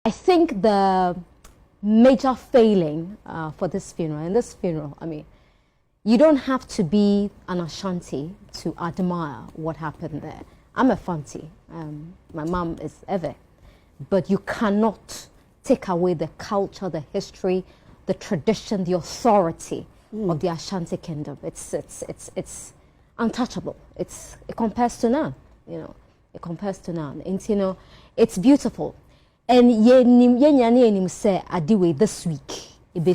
I think the major failing for this funeral, and this funeral, I mean, you don't have to be an Ashanti to admire what happened there. I'm a Fanti. My mom is Ewe. But you cannot take away the culture, the history, the tradition, the authority of the Ashanti kingdom. It's untouchable. It compares to none. You know, it compares to none. And you know, it's beautiful. And ye say adiwe this week it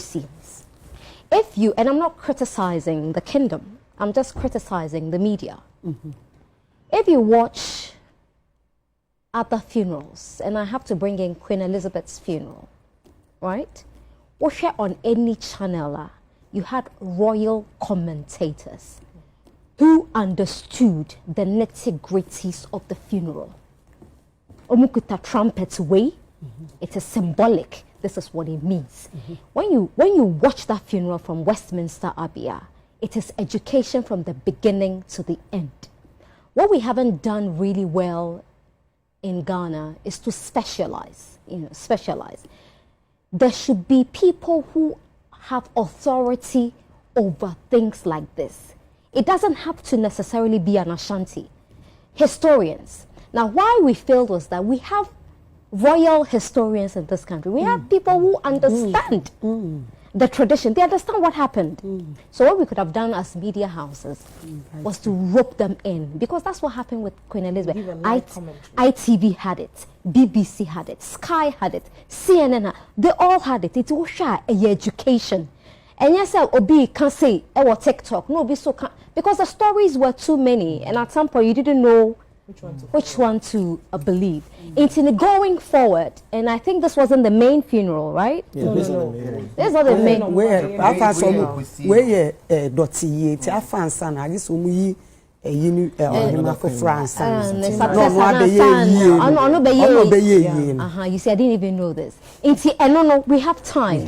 if you, and I'm not criticizing the kingdom, I'm just criticizing the media. If you watch other funerals, and I have to bring in Queen Elizabeth's funeral, right? Or share on any channel, you had royal commentators who understood the nitty-gritties of the funeral. Omukuta trumpets way, it is symbolic. This is what it means. When you watch that funeral from Westminster Abbey, it is education from the beginning to the end. What we haven't done really well in Ghana is to specialize, specialize. There should be people who have authority over things like this. It doesn't have to necessarily be an Ashanti. Historians. Now, why we failed was that we have royal historians in this country. We have people who understand the tradition. They understand what happened. So what we could have done as media houses was to rope them in, because that's what happened with Queen Elizabeth. ITV had it, BBC had it, Sky had it, CNN had it. They all had it. It was education. And yes, Obi can say, or TikTok, no, be so because the stories were too many, and at some point you didn't know which one to believe. It's in going forward, and I think this wasn't the main funeral, right? Yeah, no. This is not the main. Where I found some where Dotty, I found some. I guess we for France. You see, I didn't even know this. No, we have time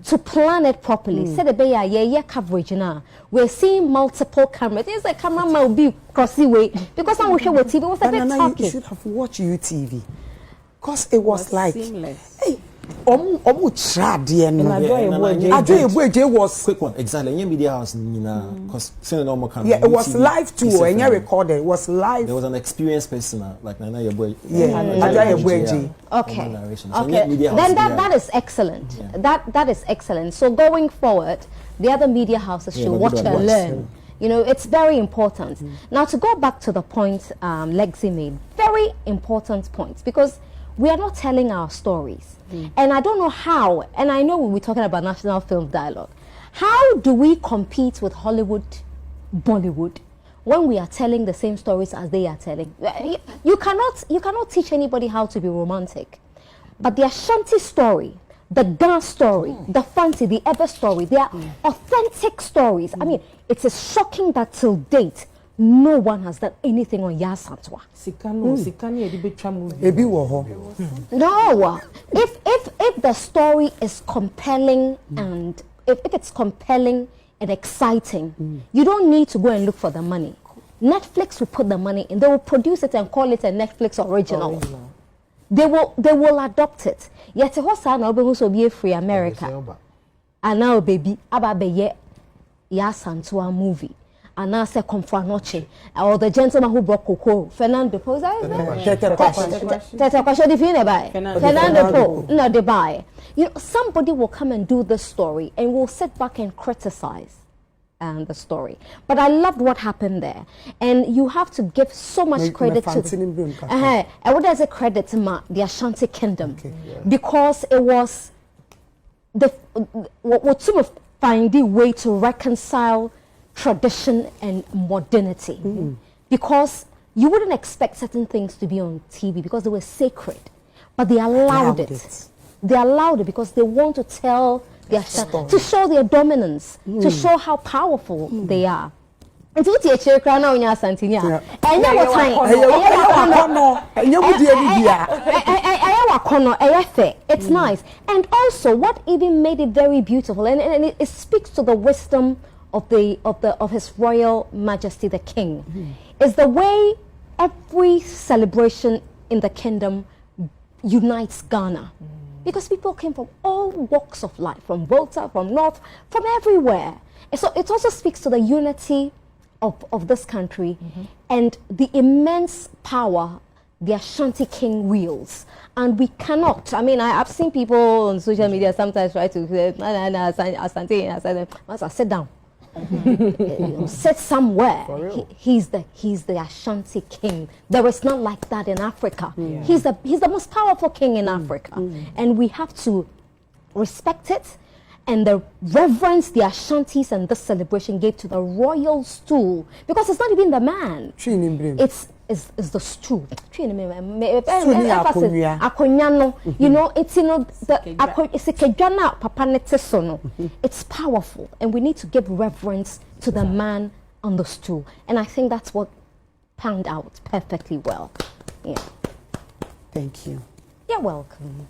to plan it properly. Say the bay coverage now. We're seeing multiple cameras. It's a camera will be crossing way because I'm watching TV. It was a bit talking. You should have watched UTV, because it was like seamless. Hey, trad was quick one exactly. Any media house, because it was live too, and you recorded. It was live. There was an experienced person like Nana Yeboy. Okay. Then that is excellent. That is excellent. So going forward, the other media houses should watch and learn. You know, it's very important. Now, to go back to the point Lexi made, very important points, because we are not telling our stories. And I don't know how, and I know we're talking about national film dialogue. How do we compete with Hollywood, Bollywood, when we are telling the same stories as they are telling? You cannot teach anybody how to be romantic. But the Ashanti story, the Ga story, the Fanti, the Ever story, they are authentic stories. I mean, it is shocking that till date, no one has done anything on Asantehene. No, if the story is compelling and if it's compelling and exciting, you don't need to go and look for the money. Netflix will put the money in. They will produce it and call it a Netflix original. They will adopt it. Yet a horse and also be a free America. And now baby, Aba Asantehene movie. And now say Confranoche, or the gentleman who brought cocoa, Fernando Po. Fernando Po, no, they buy. You know, somebody will come and do the story, and we'll sit back and criticize the story. But I loved what happened there, and you have to give so much credit to. And what does it credit to the Ashanti Kingdom, because it was what sort of find the way to reconcile tradition and modernity, because you wouldn't expect certain things to be on TV because they were sacred, but they allowed it. They allowed it because they want to tell their to show their dominance, to show how powerful they are. And to teach you crown on your Asantehene. And you it's nice. And also, what even made it very beautiful, and it speaks to the wisdom of His Royal Majesty the King, is the way every celebration in the kingdom unites Ghana. because people came from all walks of life, from Volta, from North, from everywhere. And so it also speaks to the unity of this country and the immense power the Ashanti king wields. And we cannot, I mean, I've seen people on social media sometimes try to say, Asantehene, I said, sit down. Sit somewhere. He's the Ashanti king. There is not like that in Africa. He's the most powerful king in Africa, and we have to respect it and the reverence the Ashantis and this celebration gave to the royal stool, because it's not even the man. It's the stool. You know, it's it's powerful, and we need to give reverence to the man on the stool. And I think that's what panned out perfectly well. Yeah. Thank you. You're welcome.